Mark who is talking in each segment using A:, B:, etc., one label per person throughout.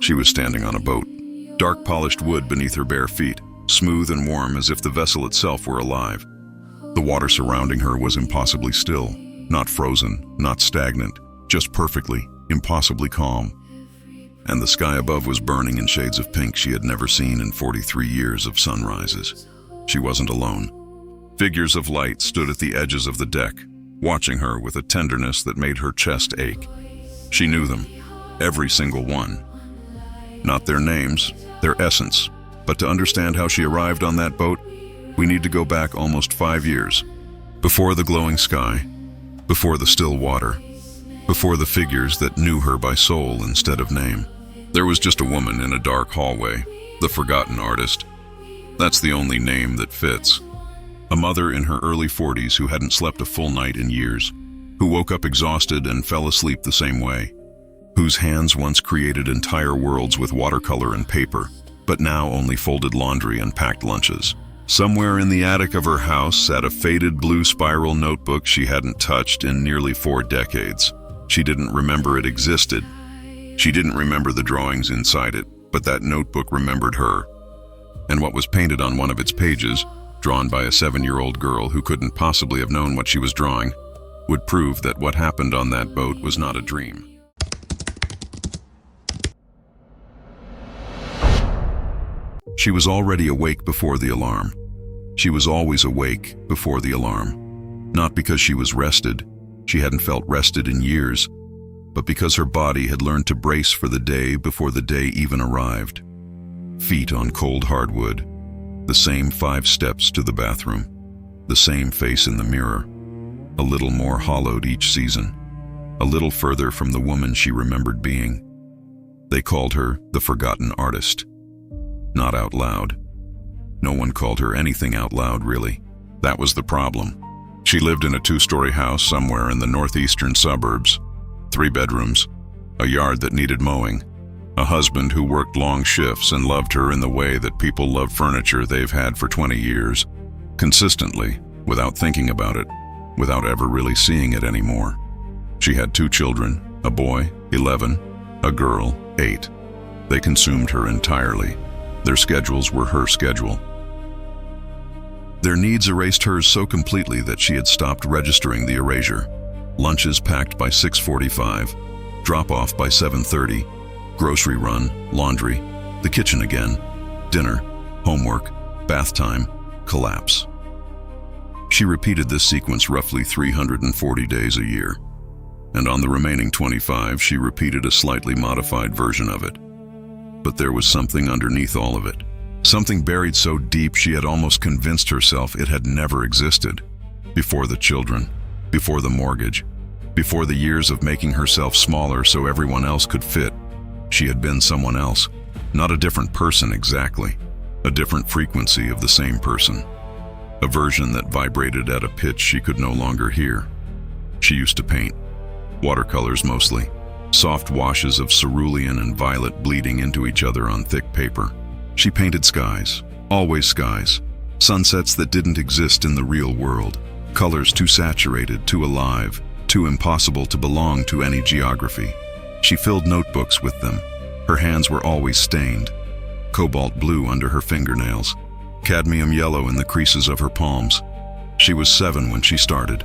A: She was standing on a boat. Dark polished wood beneath her bare feet, smooth and warm as if the vessel itself were alive. The water surrounding her was impossibly still, not frozen, not stagnant, just perfectly, impossibly calm. And the sky above was burning in shades of pink she had never seen in 43 years of sunrises. She wasn't alone. Figures of light stood at the edges of the deck, watching her with a tenderness that made her chest ache. She knew them, every single one. Not their names, their essence, but to understand how she arrived on that boat, we need to go back almost 5 years. Before the glowing sky, before the still water, before the figures that knew her by soul instead of name. There was just a woman in a dark hallway, the forgotten artist. That's the only name that fits. A mother in her early 40s who hadn't slept a full night in years, who woke up exhausted and fell asleep the same way, whose hands once created entire worlds with watercolor and paper, but now only folded laundry and packed lunches. Somewhere in the attic of her house sat a faded blue spiral notebook she hadn't touched in nearly 4 decades. She didn't remember it existed. She didn't remember the drawings inside it, but that notebook remembered her. And what was painted on one of its pages, drawn by a 7-year-old girl who couldn't possibly have known what she was drawing, would prove that what happened on that boat was not a dream. She was already awake before the alarm. She was always awake before the alarm. Not because she was rested, she hadn't felt rested in years, but because her body had learned to brace for the day before the day even arrived. Feet on cold hardwood, the same 5 steps to the bathroom, the same face in the mirror, a little more hollowed each season, a little further from the woman she remembered being. They called her the forgotten artist. Not out loud. No one called her anything out loud, really. That was the problem. She lived in a 2-story house somewhere in the northeastern suburbs. 3 bedrooms, a yard that needed mowing, a husband who worked long shifts and loved her in the way that people love furniture they've had for 20 years, consistently, without thinking about it, without ever really seeing it anymore. She had 2 children, a boy, 11, a girl, 8. They consumed her entirely. Their schedules were her schedule. Their needs erased hers so completely that she had stopped registering the erasure. Lunches packed by 6:45, drop-off by 7:30, grocery run, laundry, the kitchen again, dinner, homework, bath time, collapse. She repeated this sequence roughly 340 days a year, and on the remaining 25 she repeated a slightly modified version of it. But there was something underneath all of it, something buried so deep she had almost convinced herself it had never existed. Before the children, before the mortgage, before the years of making herself smaller so everyone else could fit, she had been someone else, not a different person exactly, a different frequency of the same person, a version that vibrated at a pitch she could no longer hear. She used to paint, watercolors mostly, soft washes of cerulean and violet bleeding into each other on thick paper. She painted skies, always skies, sunsets that didn't exist in the real world, colors too saturated, too alive, too impossible to belong to any geography. She filled notebooks with them. Her hands were always stained, cobalt blue under her fingernails, cadmium yellow in the creases of her palms. She was 7 when she started.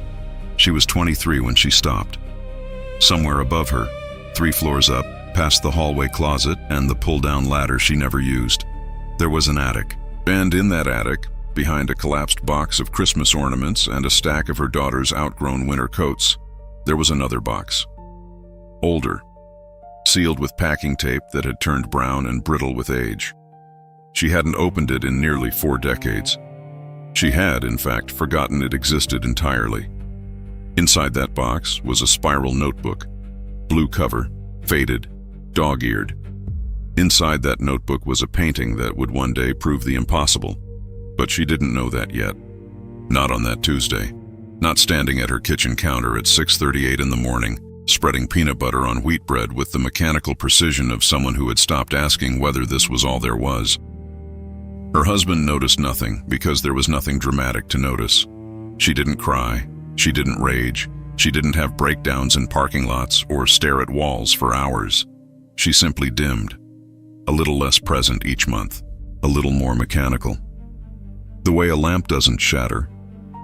A: She was 23 when she stopped. Somewhere above her, 3 floors up, past the hallway closet and the pull-down ladder she never used, there was an attic. And in that attic, behind a collapsed box of Christmas ornaments and a stack of her daughter's outgrown winter coats, there was another box. Older, sealed with packing tape that had turned brown and brittle with age. She hadn't opened it in nearly 4 decades. She had, in fact, forgotten it existed entirely. Inside that box was a spiral notebook, blue cover, faded, dog-eared. Inside that notebook was a painting that would one day prove the impossible, but she didn't know that yet. Not on that Tuesday. Not standing at her kitchen counter at 6:38 in the morning, spreading peanut butter on wheat bread with the mechanical precision of someone who had stopped asking whether this was all there was. Her husband noticed nothing because there was nothing dramatic to notice. She didn't cry, she didn't rage, she didn't have breakdowns in parking lots or stare at walls for hours. She simply dimmed, a little less present each month, a little more mechanical. The way a lamp doesn't shatter,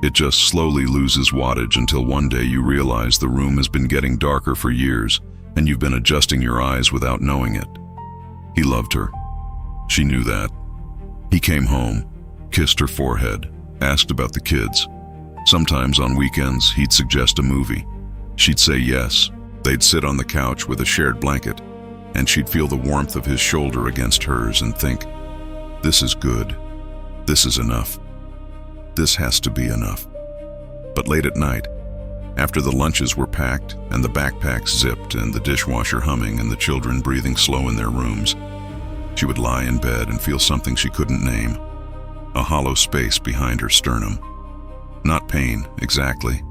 A: it just slowly loses wattage until one day you realize the room has been getting darker for years and you've been adjusting your eyes without knowing it. He loved her. She knew that. He came home, kissed her forehead, asked about the kids. Sometimes on weekends, he'd suggest a movie. She'd say yes. They'd sit on the couch with a shared blanket, and she'd feel the warmth of his shoulder against hers and think, this is good. This is enough. This has to be enough. But late at night, after the lunches were packed and the backpacks zipped and the dishwasher humming and the children breathing slow in their rooms, she would lie in bed and feel something she couldn't name, a hollow space behind her sternum. Not pain, exactly.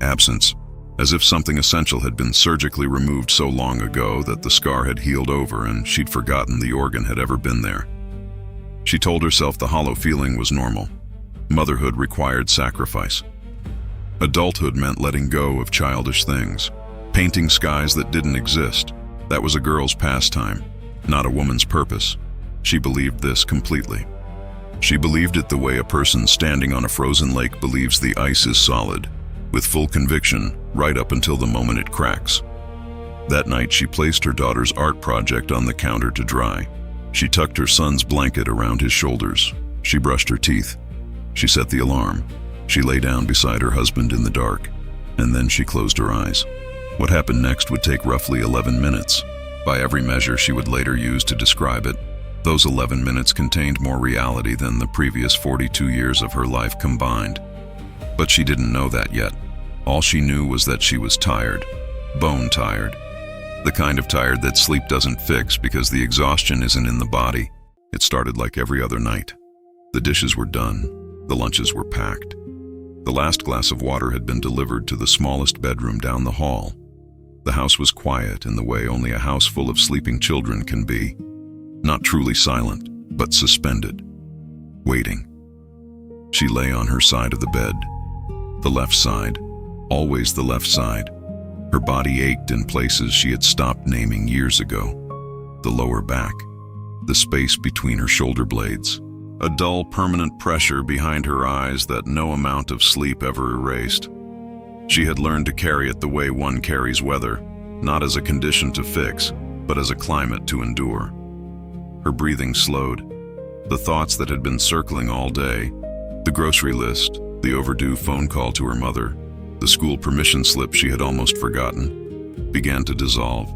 A: Absence, as if something essential had been surgically removed so long ago that the scar had healed over and she'd forgotten the organ had ever been there. She told herself the hollow feeling was normal. Motherhood required sacrifice. Adulthood meant letting go of childish things, painting skies that didn't exist. That was a girl's pastime, not a woman's purpose. She believed this completely. She believed it the way a person standing on a frozen lake believes the ice is solid, with full conviction, right up until the moment it cracks. That night, she placed her daughter's art project on the counter to dry. She tucked her son's blanket around his shoulders. She brushed her teeth. She set the alarm. She lay down beside her husband in the dark, and then she closed her eyes. What happened next would take roughly 11 minutes. By every measure she would later use to describe it, those 11 minutes contained more reality than the previous 42 years of her life combined. But she didn't know that yet. All she knew was that she was tired, bone tired. The kind of tired that sleep doesn't fix because the exhaustion isn't in the body. It started like every other night. The dishes were done. The lunches were packed. The last glass of water had been delivered to the smallest bedroom down the hall. The house was quiet in the way only a house full of sleeping children can be. Not truly silent, but suspended, waiting. She lay on her side of the bed. The left side, always the left side. Her body ached in places she had stopped naming years ago. The lower back, the space between her shoulder blades. A dull, permanent pressure behind her eyes that no amount of sleep ever erased. She had learned to carry it the way one carries weather, not as a condition to fix, but as a climate to endure. Her breathing slowed. The thoughts that had been circling all day, the grocery list, the overdue phone call to her mother, the school permission slip she had almost forgotten, began to dissolve.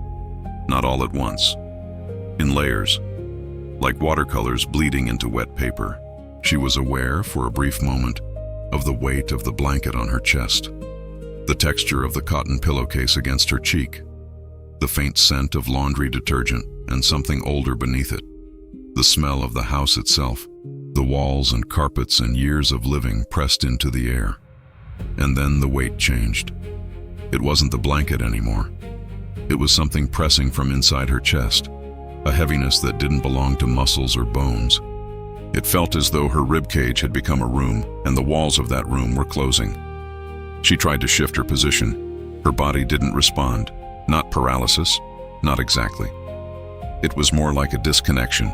A: Not all at once. In layers. Like watercolors bleeding into wet paper, she was aware for a brief moment of the weight of the blanket on her chest, the texture of the cotton pillowcase against her cheek, the faint scent of laundry detergent and something older beneath it, the smell of the house itself, the walls and carpets and years of living pressed into the air. And then the weight changed. It wasn't the blanket anymore. It was something pressing from inside her chest. A heaviness that didn't belong to muscles or bones. It felt as though her ribcage had become a room, and the walls of that room were closing. She tried to shift her position. Her body didn't respond. Not paralysis, not exactly. It was more like a disconnection,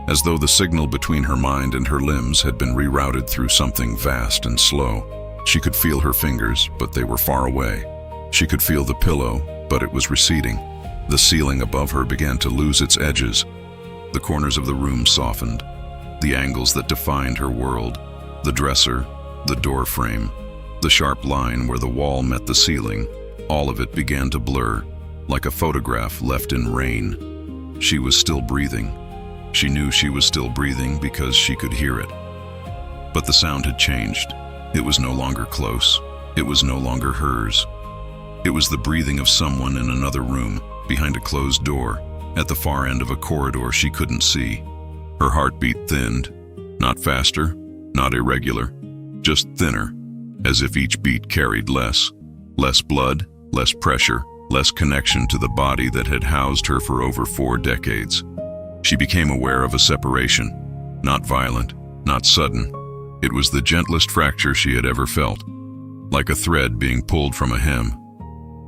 A: as though the signal between her mind and her limbs had been rerouted through something vast and slow. She could feel her fingers, but they were far away. She could feel the pillow, but it was receding. The ceiling above her began to lose its edges. The corners of the room softened. The angles that defined her world, the dresser, the door frame, the sharp line where the wall met the ceiling, all of it began to blur, like a photograph left in rain. She was still breathing. She knew she was still breathing because she could hear it. But the sound had changed. It was no longer close. It was no longer hers. It was the breathing of someone in another room, behind a closed door, at the far end of a corridor she couldn't see. Her heartbeat thinned, not faster, not irregular, just thinner, as if each beat carried less blood, less pressure, less connection to the body that had housed her for over 4 decades. She became aware of a separation, not violent, not sudden. It was the gentlest fracture she had ever felt, like a thread being pulled from a hem.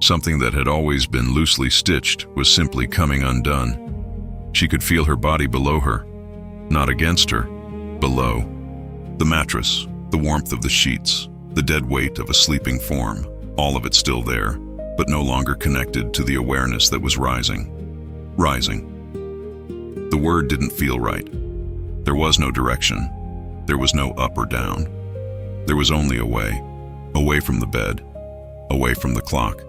A: Something that had always been loosely stitched was simply coming undone. She could feel her body below her, not against her, below. The mattress, the warmth of the sheets, the dead weight of a sleeping form, all of it still there, but no longer connected to the awareness that was rising. Rising. The word didn't feel right. There was no direction. There was no up or down. There was only away. Away from the bed. Away from the clock.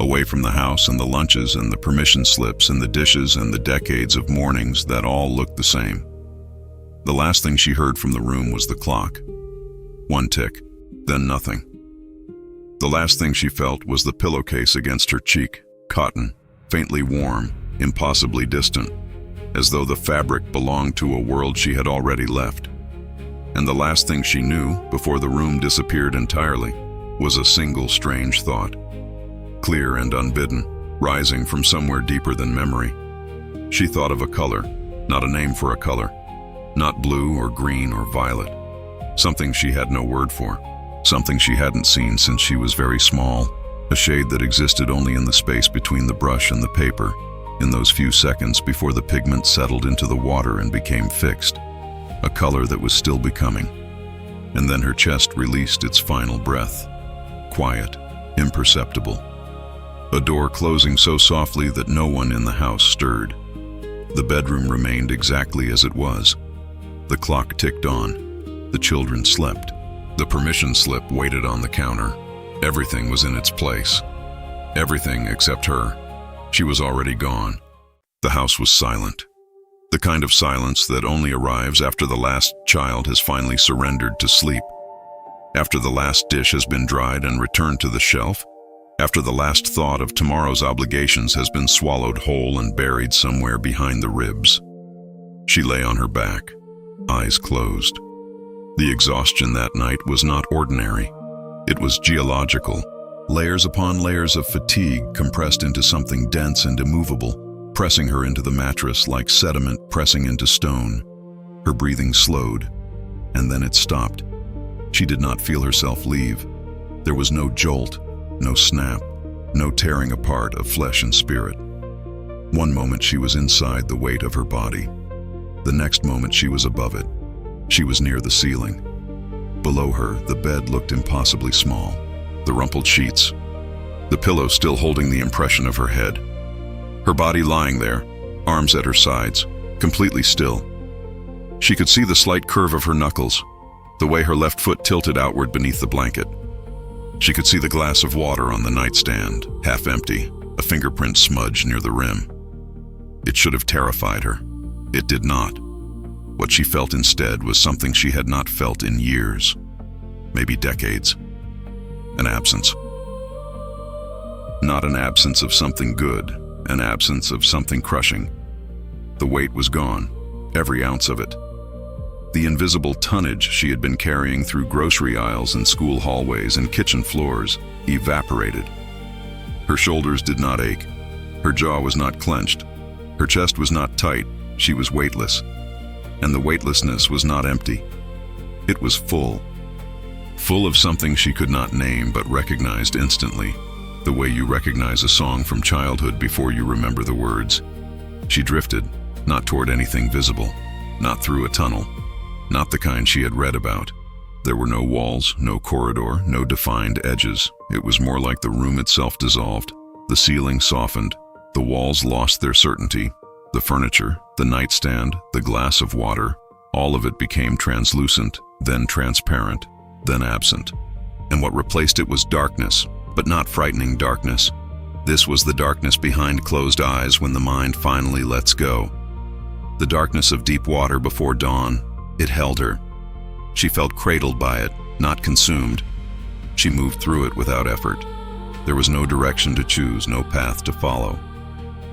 A: Away from the house and the lunches and the permission slips and the dishes and the decades of mornings that all looked the same. The last thing she heard from the room was the clock. One tick, then nothing. The last thing she felt was the pillowcase against her cheek, cotton, faintly warm, impossibly distant, as though the fabric belonged to a world she had already left. And the last thing she knew, before the room disappeared entirely, was a single strange thought, clear and unbidden, rising from somewhere deeper than memory. She thought of a color, not a name for a color, not blue or green or violet, something she had no word for, something she hadn't seen since she was very small, a shade that existed only in the space between the brush and the paper, in those few seconds before the pigment settled into the water and became fixed, a color that was still becoming. And then her chest released its final breath, quiet, imperceptible. A door closing so softly that no one in the house stirred. The bedroom remained exactly as it was. The clock ticked on. The children slept. The permission slip waited on the counter. Everything was in its place. Everything except her. She was already gone. The house was silent. The kind of silence that only arrives after the last child has finally surrendered to sleep. After the last dish has been dried and returned to the shelf. After the last thought of tomorrow's obligations has been swallowed whole and buried somewhere behind the ribs. She lay on her back, eyes closed. The exhaustion that night was not ordinary. It was geological, layers upon layers of fatigue compressed into something dense and immovable, pressing her into the mattress like sediment pressing into stone. Her breathing slowed, and then it stopped. She did not feel herself leave. There was no jolt, no snap, no tearing apart of flesh and spirit. One moment she was inside the weight of her body. The next moment she was above it. She was near the ceiling. Below her, the bed looked impossibly small. The rumpled sheets, the pillow still holding the impression of her head. Her body lying there, arms at her sides, completely still. She could see the slight curve of her knuckles, the way her left foot tilted outward beneath the blanket. She could see the glass of water on the nightstand, half empty, a fingerprint smudge near the rim. It should have terrified her. It did not. What she felt instead was something she had not felt in years, maybe decades. An absence. Not an absence of something good, an absence of something crushing. The weight was gone, every ounce of it. The invisible tonnage she had been carrying through grocery aisles and school hallways and kitchen floors evaporated. Her shoulders did not ache. Her jaw was not clenched. Her chest was not tight. She was weightless. And the weightlessness was not empty. It was full. Full of something she could not name but recognized instantly, the way you recognize a song from childhood before you remember the words. She drifted, not toward anything visible, not through a tunnel, not the kind she had read about. There were no walls, no corridor, no defined edges. It was more like the room itself dissolved. The ceiling softened. The walls lost their certainty. The furniture, the nightstand, the glass of water, all of it became translucent, then transparent, then absent. And what replaced it was darkness, but not frightening darkness. This was the darkness behind closed eyes when the mind finally lets go. The darkness of deep water before dawn. It held her. She felt cradled by it, not consumed. She moved through it without effort. There was no direction to choose, no path to follow.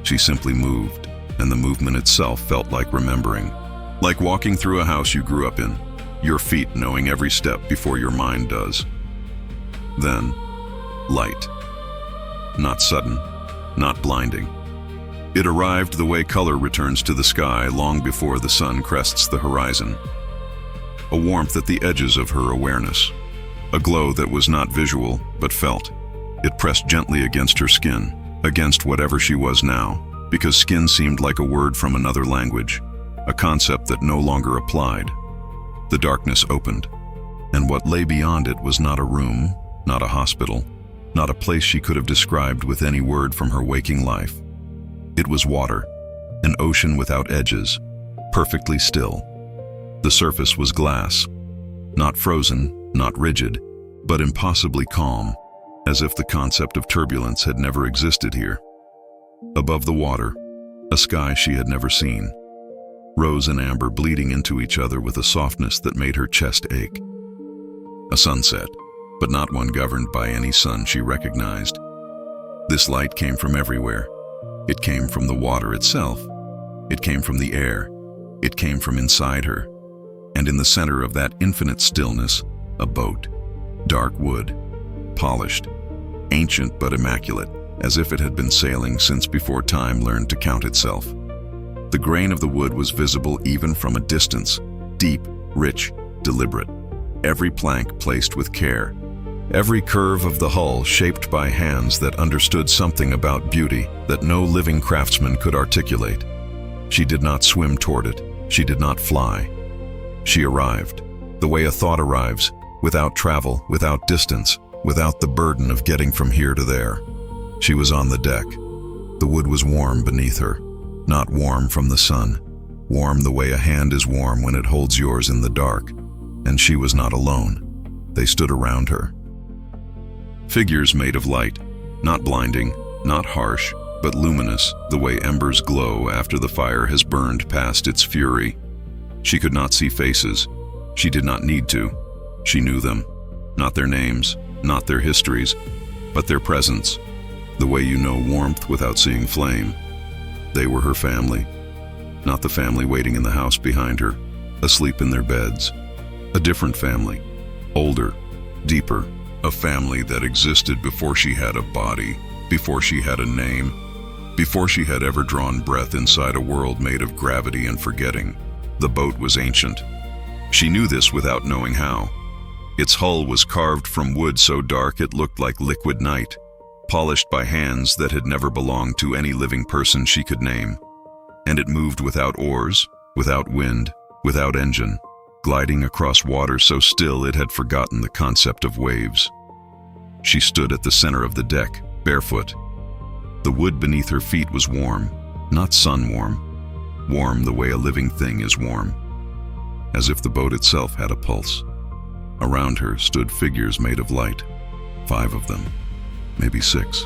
A: She simply moved, and the movement itself felt like remembering. Like walking through a house you grew up in, your feet knowing every step before your mind does. Then, light. Not sudden, not blinding. It arrived the way color returns to the sky long before the sun crests the horizon. A warmth at the edges of her awareness. A glow that was not visual, but felt. It pressed gently against her skin, against whatever she was now. because skin seemed like a word from another language, a concept that no longer applied. The darkness opened, and what lay beyond it was not a room, not a hospital, not a place she could have described with any word from her waking life. It was water, an ocean without edges, perfectly still. The surface was glass, not frozen, not rigid, but impossibly calm, as if the concept of turbulence had never existed here. Above the water, a sky she had never seen. Rose and amber bleeding into each other with a softness that made her chest ache. A sunset, but not one governed by any sun she recognized. This light came from everywhere. It came from the water itself. It came from the air. It came from inside her. And in the center of that infinite stillness, a boat. Dark wood, polished, ancient but immaculate, as if it had been sailing since before time learned to count itself. The grain of the wood was visible even from a distance, deep, rich, deliberate. Every plank placed with care. Every curve of the hull shaped by hands that understood something about beauty that no living craftsman could articulate. She did not swim toward it. She did not fly. She arrived, the way a thought arrives, without travel, without distance, without the burden of getting from here to there. She was on the deck. The wood was warm beneath her, not warm from the sun, warm the way a hand is warm when it holds yours in the dark. And she was not alone. They stood around her. Figures made of light, not blinding, not harsh, but luminous, the way embers glow after the fire has burned past its fury. She could not see faces. She did not need to. She knew them. Not their names, not their histories, but their presence. The way you know warmth without seeing flame. They were her family. Not the family waiting in the house behind her, asleep in their beds. A different family. Older, deeper. A family that existed before she had a body, before she had a name, before she had ever drawn breath inside a world made of gravity and forgetting. The boat was ancient. She knew this without knowing how. Its hull was carved from wood so dark it looked like liquid night, polished by hands that had never belonged to any living person she could name. And it moved without oars, without wind, without engine, gliding across water so still it had forgotten the concept of waves. She stood at the center of the deck, barefoot. The wood beneath her feet was warm, not sun-warm, warm the way a living thing is warm, as if the boat itself had a pulse. Around her stood figures made of light, 5 of them, maybe 6.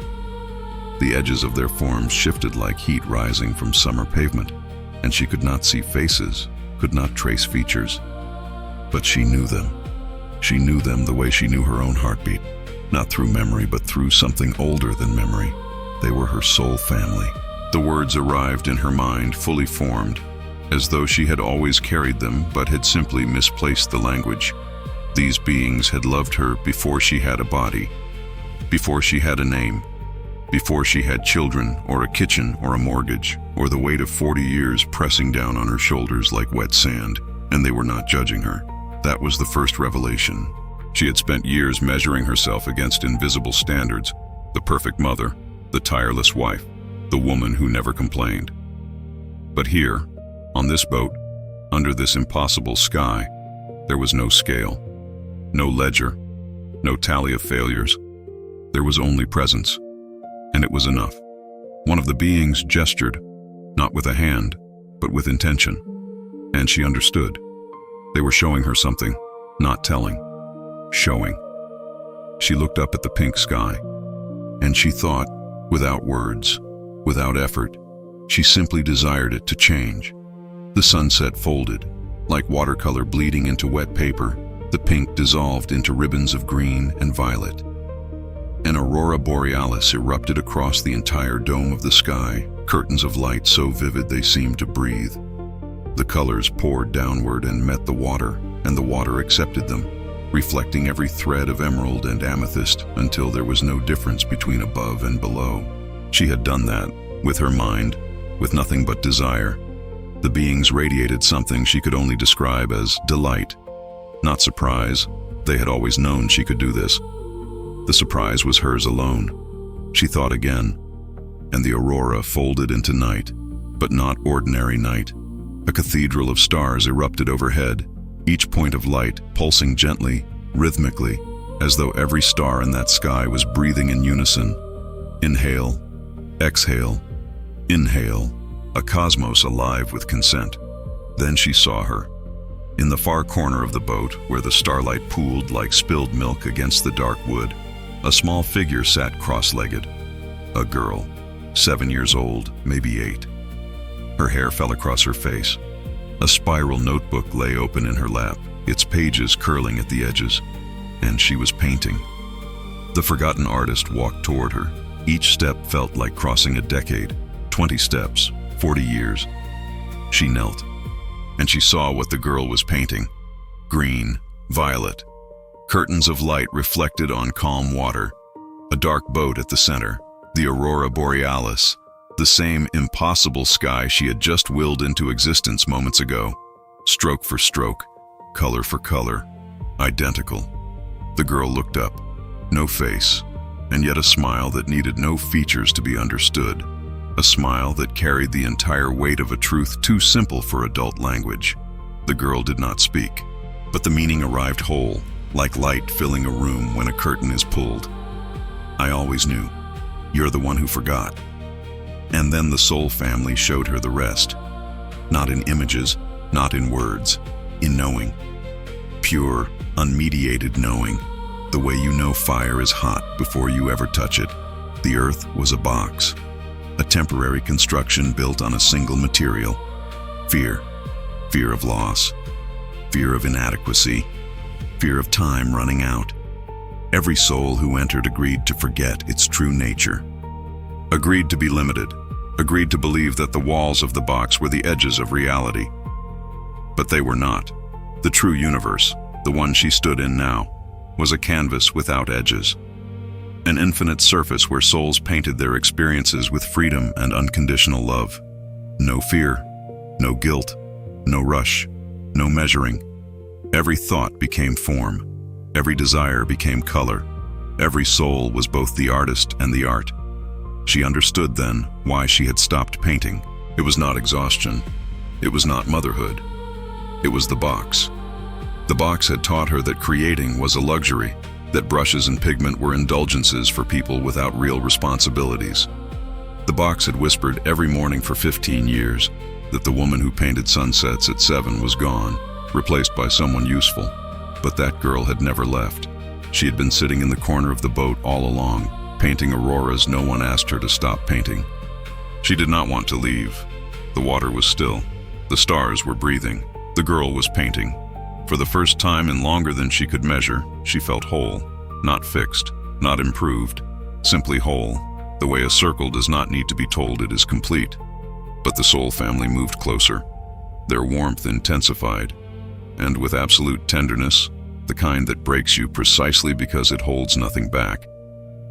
A: The edges of their forms shifted like heat rising from summer pavement, and she could not see faces, could not trace features. But she knew them. She knew them the way she knew her own heartbeat, not through memory, but through something older than memory. They were her soul family. The words arrived in her mind fully formed, as though she had always carried them but had simply misplaced the language. These beings had loved her before she had a body, before she had a name, before she had children or a kitchen or a mortgage, or the weight of 40 years pressing down on her shoulders like wet sand, and they were not judging her. That was the first revelation. She had spent years measuring herself against invisible standards, the perfect mother, the tireless wife, the woman who never complained. But here, on this boat, under this impossible sky, there was no scale, no ledger, no tally of failures. There was only presence, and it was enough. One of the beings gestured, not with a hand, but with intention, and she understood. They were showing her something, not telling, showing. She looked up at the pink sky, and she thought, without words, without effort, she simply desired it to change. The sunset folded, like watercolor bleeding into wet paper. The pink dissolved into ribbons of green and violet. An aurora borealis erupted across the entire dome of the sky, curtains of light so vivid they seemed to breathe. The colors poured downward and met the water, and the water accepted them, reflecting every thread of emerald and amethyst until there was no difference between above and below. She had done that, with her mind, with nothing but desire. The beings radiated something she could only describe as delight, not surprise. They had always known she could do this. The surprise was hers alone. She thought again, and the aurora folded into night, but not ordinary night. A cathedral of stars erupted overhead, each point of light pulsing gently, rhythmically, as though every star in that sky was breathing in unison. Inhale, exhale, inhale, a cosmos alive with consent. Then she saw her. In the far corner of the boat, where the starlight pooled like spilled milk against the dark wood, a small figure sat cross-legged. A girl, 7 years old, maybe 8. Her hair fell across her face. A spiral notebook lay open in her lap, its pages curling at the edges, and she was painting. The forgotten artist walked toward her. Each step felt like crossing a decade, 20 steps, 40 years. She knelt, and she saw what the girl was painting. Green, violet, curtains of light reflected on calm water, a dark boat at the center, the aurora borealis, the same impossible sky she had just willed into existence moments ago. Stroke for stroke, color for color, identical. The girl looked up, no face, and yet a smile that needed no features to be understood. A smile that carried the entire weight of a truth too simple for adult language. The girl did not speak, but the meaning arrived whole, like light filling a room when a curtain is pulled. I always knew. You're the one who forgot. And then the soul family showed her the rest. Not in images, not in words, in knowing. Pure, unmediated knowing. The way you know fire is hot before you ever touch it. The earth was a box. A temporary construction built on a single material. Fear. Fear of loss. Fear of inadequacy. Fear of time running out. Every soul who entered agreed to forget its true nature. Agreed to be limited. Agreed to believe that the walls of the box were the edges of reality. But they were not. The true universe, the one she stood in now, was a canvas without edges. An infinite surface where souls painted their experiences with freedom and unconditional love. No fear, no guilt, no rush, no measuring. Every thought became form. Every desire became color. Every soul was both the artist and the art. She understood then why she had stopped painting. It was not exhaustion. It was not motherhood. It was the box. The box had taught her that creating was a luxury, that brushes and pigment were indulgences for people without real responsibilities. The box had whispered every morning for 15 years that the woman who painted sunsets at 7 was gone, replaced by someone useful. But that girl had never left. She had been sitting in the corner of the boat all along, painting auroras no one asked her to stop painting. She did not want to leave. The water was still. The stars were breathing. The girl was painting. For the first time in longer than she could measure, she felt whole. Not fixed, not improved, simply whole, the way a circle does not need to be told it is complete. But the soul family moved closer. Their warmth intensified, and with absolute tenderness, the kind that breaks you precisely because it holds nothing back,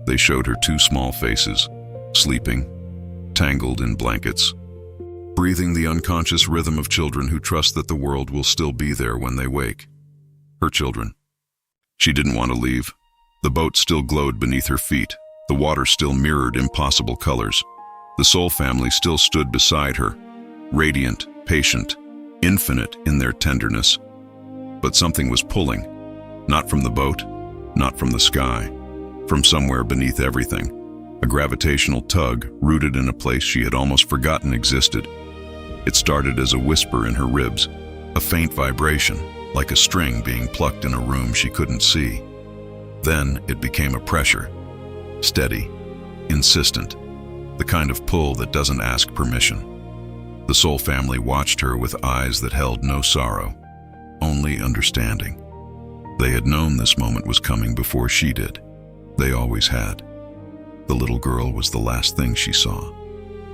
A: they showed her 2 small faces, sleeping, tangled in blankets, breathing the unconscious rhythm of children who trust that the world will still be there when they wake. Her children. She didn't want to leave. The boat still glowed beneath her feet. The water still mirrored impossible colors. The soul family still stood beside her, radiant, patient, infinite in their tenderness. But something was pulling, not from the boat, not from the sky, from somewhere beneath everything. A gravitational tug rooted in a place she had almost forgotten existed. It started as a whisper in her ribs, a faint vibration, like a string being plucked in a room she couldn't see. Then it became a pressure, steady, insistent, the kind of pull that doesn't ask permission. The soul family watched her with eyes that held no sorrow, only understanding. They had known this moment was coming before she did. They always had. The little girl was the last thing she saw,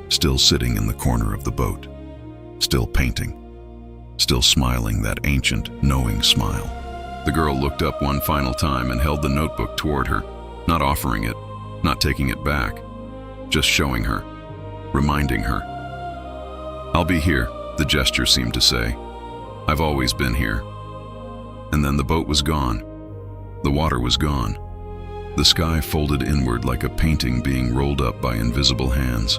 A: still sitting in the corner of the boat, still painting, still smiling that ancient, knowing smile. The girl looked up one final time and held the notebook toward her, not offering it, not taking it back, just showing her, reminding her. "I'll be here," the gesture seemed to say. "I've always been here." And then the boat was gone. The water was gone. The sky folded inward like a painting being rolled up by invisible hands.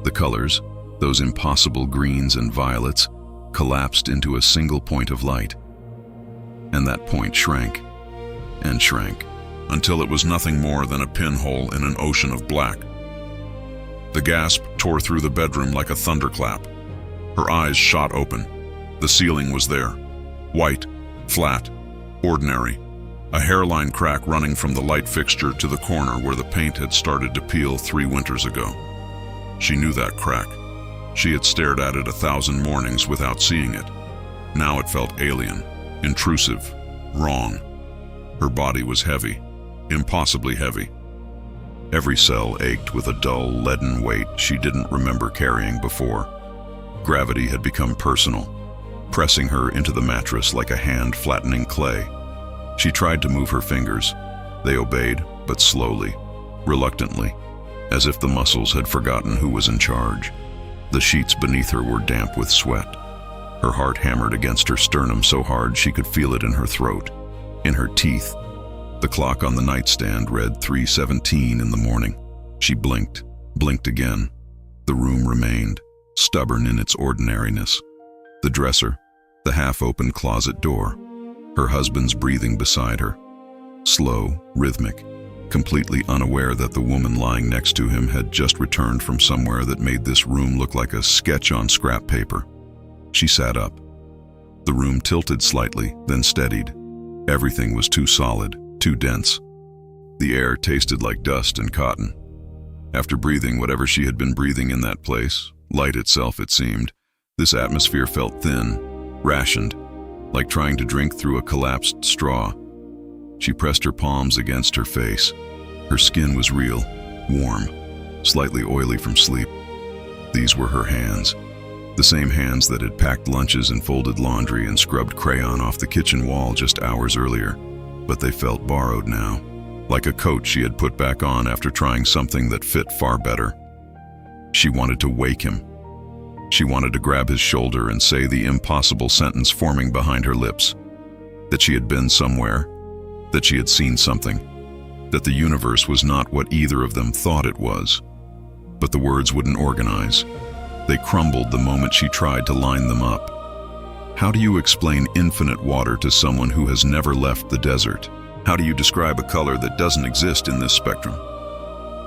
A: The colors, those impossible greens and violets, collapsed into a single point of light. And that point shrank and shrank until it was nothing more than a pinhole in an ocean of black. The gasp tore through the bedroom like a thunderclap. Her eyes shot open. The ceiling was there, white, flat, ordinary, a hairline crack running from the light fixture to the corner where the paint had started to peel 3 winters ago. She knew that crack. She had stared at it 1,000 mornings without seeing it. Now it felt alien, intrusive, wrong. Her body was heavy, impossibly heavy. Every cell ached with a dull, leaden weight she didn't remember carrying before. Gravity had become personal, pressing her into the mattress like a hand flattening clay. She tried to move her fingers. They obeyed, but slowly, reluctantly, as if the muscles had forgotten who was in charge. The sheets beneath her were damp with sweat. Her heart hammered against her sternum so hard she could feel it in her throat, in her teeth. The clock on the nightstand read 3:17 in the morning. She blinked again. The room remained, stubborn in its ordinariness. The dresser, the half-open closet door, her husband's breathing beside her. Slow, rhythmic, completely unaware that the woman lying next to him had just returned from somewhere that made this room look like a sketch on scrap paper. She sat up. The room tilted slightly, then steadied. Everything was too solid, too dense. The air tasted like dust and cotton. After breathing whatever she had been breathing in that place, light itself it seemed, this atmosphere felt thin, rationed, like trying to drink through a collapsed straw. She pressed her palms against her face. Her skin was real, warm, slightly oily from sleep. These were her hands, the same hands that had packed lunches and folded laundry and scrubbed crayon off the kitchen wall just hours earlier. But they felt borrowed now, like a coat she had put back on after trying something that fit far better. She wanted to wake him. She wanted to grab his shoulder and say the impossible sentence forming behind her lips, that she had been somewhere, that she had seen something, that the universe was not what either of them thought it was. But the words wouldn't organize. They crumbled the moment she tried to line them up. How do you explain infinite water to someone who has never left the desert? How do you describe a color that doesn't exist in this spectrum?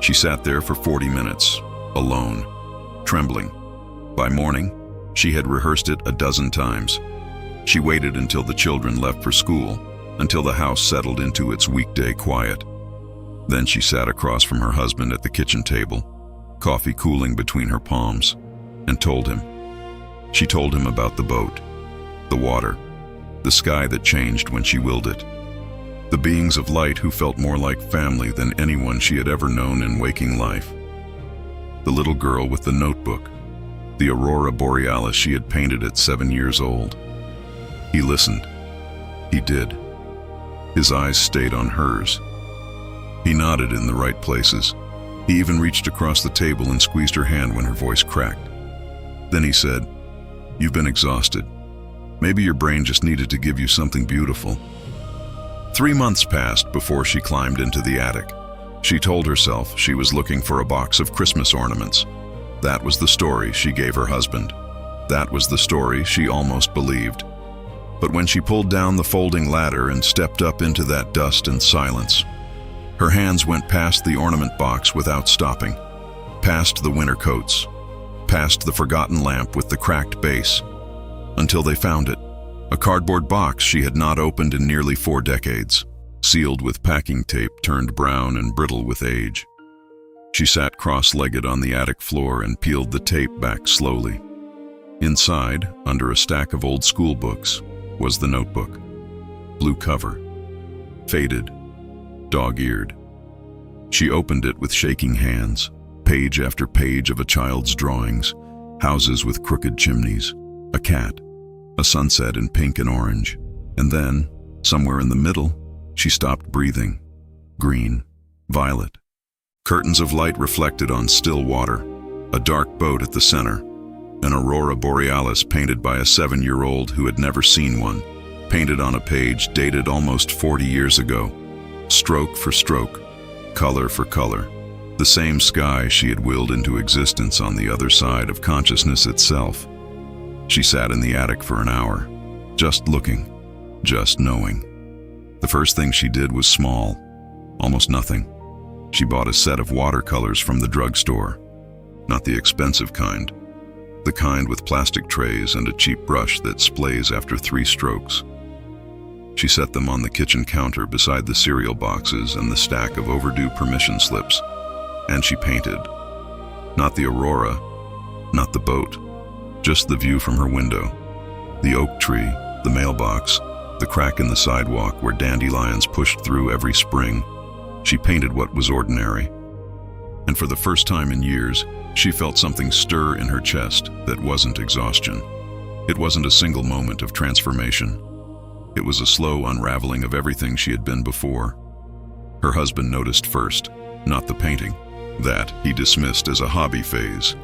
A: She sat there for 40 minutes, alone, trembling. By morning, she had rehearsed it a dozen times. She waited until the children left for school, until the house settled into its weekday quiet. Then she sat across from her husband at the kitchen table, coffee cooling between her palms, and told him. She told him about the boat, the water, the sky that changed when she willed it, the beings of light who felt more like family than anyone she had ever known in waking life, the little girl with the notebook, the aurora borealis she had painted at 7 years old. He listened. He did. His eyes stayed on hers. He nodded in the right places. He even reached across the table and squeezed her hand when her voice cracked. Then he said, "You've been exhausted. Maybe your brain just needed to give you something beautiful." 3 months passed before she climbed into the attic. She told herself she was looking for a box of Christmas ornaments. That was the story she gave her husband. That was the story she almost believed. But when she pulled down the folding ladder and stepped up into that dust and silence, her hands went past the ornament box without stopping, past the winter coats, past the forgotten lamp with the cracked base, until they found it, a cardboard box she had not opened in nearly 4 decades, sealed with packing tape turned brown and brittle with age. She sat cross-legged on the attic floor and peeled the tape back slowly. Inside, under a stack of old school books, was the notebook. Blue cover, faded, dog-eared. She opened it with shaking hands, page after page of a child's drawings, houses with crooked chimneys, a cat, a sunset in pink and orange, and then, somewhere in the middle, she stopped breathing. Green, violet. Curtains of light reflected on still water, a dark boat at the center, an aurora borealis painted by a 7-year-old who had never seen one, painted on a page dated almost 40 years ago. stroke for stroke, color for color, the same sky she had willed into existence on the other side of consciousness itself. She sat in the attic for an hour, just looking, just knowing. The first thing she did was small, almost nothing. She bought a set of watercolors from the drugstore, not the expensive kind, the kind with plastic trays and a cheap brush that splays after 3 strokes. She set them on the kitchen counter beside the cereal boxes and the stack of overdue permission slips, and she painted. Not the aurora, not the boat, just the view from her window. The oak tree, the mailbox, the crack in the sidewalk where dandelions pushed through every spring. She painted what was ordinary. And for the first time in years, she felt something stir in her chest that wasn't exhaustion. It wasn't a single moment of transformation. It was a slow unraveling of everything she had been before. Her husband noticed first, not the painting. That he dismissed as a hobby phase.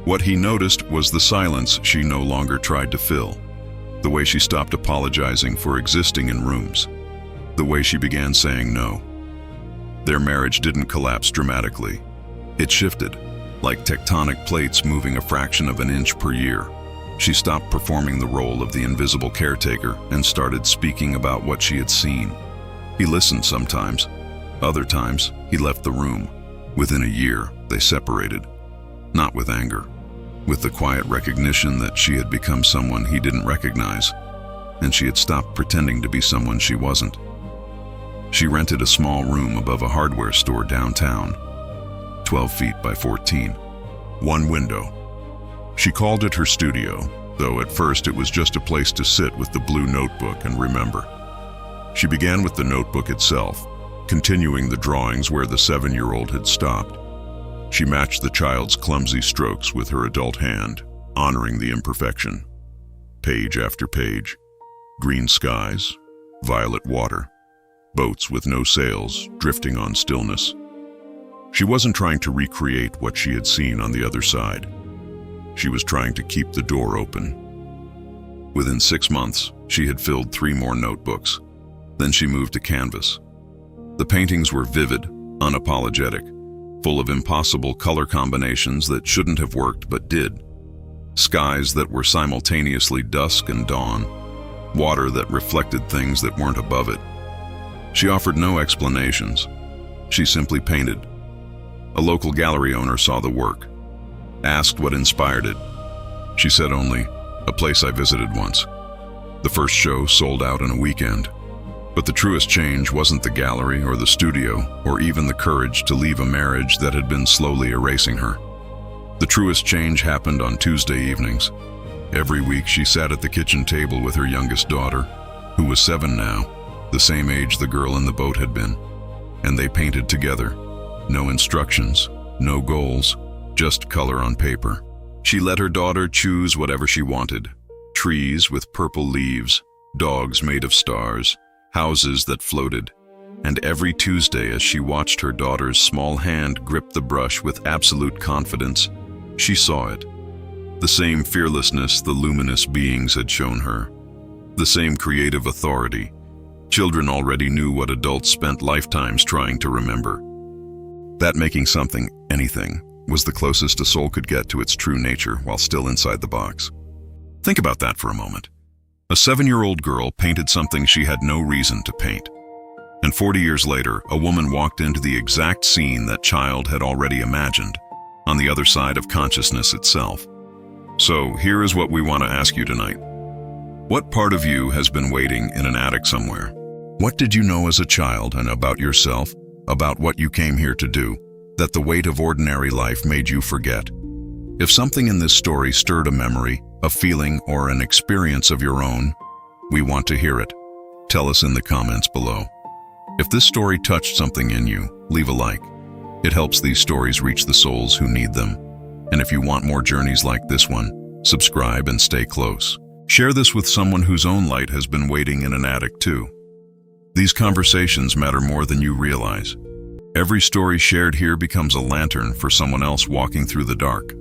A: What he noticed was the silence she no longer tried to fill, the way she stopped apologizing for existing in rooms, the way she began saying no. Their marriage didn't collapse dramatically. It shifted, like tectonic plates moving a fraction of an inch per year. She stopped performing the role of the invisible caretaker and started speaking about what she had seen. He listened sometimes. Other times, he left the room. Within a year, they separated. Not with anger, with the quiet recognition that she had become someone he didn't recognize, and she had stopped pretending to be someone she wasn't. She rented a small room above a hardware store downtown, 12 feet by 14. One window. She called it her studio, though at first it was just a place to sit with the blue notebook and remember. She began with the notebook itself, continuing the drawings where the 7-year-old had stopped. She matched the child's clumsy strokes with her adult hand, honoring the imperfection. Page after page. Green skies, violet water, boats with no sails drifting on stillness. She wasn't trying to recreate what she had seen on the other side. She was trying to keep the door open. Within 6 months, she had filled 3 more notebooks. Then she moved to canvas. The paintings were vivid, unapologetic, full of impossible color combinations that shouldn't have worked but did. Skies that were simultaneously dusk and dawn, water that reflected things that weren't above it. She offered no explanations. She simply painted. A local gallery owner saw the work, asked what inspired it. She said only, "A place I visited once." The first show sold out in a weekend. But the truest change wasn't the gallery or the studio or even the courage to leave a marriage that had been slowly erasing her. The truest change happened on Tuesday evenings. Every week she sat at the kitchen table with her youngest daughter, who was 7 now, the same age the girl in the boat had been, and they painted together. No instructions, no goals, just color on paper. She let her daughter choose whatever she wanted. Trees with purple leaves, dogs made of stars, houses that floated. And every Tuesday, as she watched her daughter's small hand grip the brush with absolute confidence, she saw it. The same fearlessness the luminous beings had shown her. The same creative authority. Children already knew what adults spent lifetimes trying to remember. That making something, anything, was the closest a soul could get to its true nature while still inside the box. Think about that for a moment. A 7-year-old girl painted something she had no reason to paint. And 40 years later, a woman walked into the exact scene that child had already imagined, on the other side of consciousness itself. So here is what we want to ask you tonight. What part of you has been waiting in an attic somewhere? What did you know as a child and about yourself, about what you came here to do, that the weight of ordinary life made you forget? If something in this story stirred a memory, a feeling, or an experience of your own, we want to hear it. Tell us in the comments below. If this story touched something in you, leave a like. It helps these stories reach the souls who need them. And if you want more journeys like this one, subscribe and stay close. Share this with someone whose own light has been waiting in an attic too. These conversations matter more than you realize. Every story shared here becomes a lantern for someone else walking through the dark.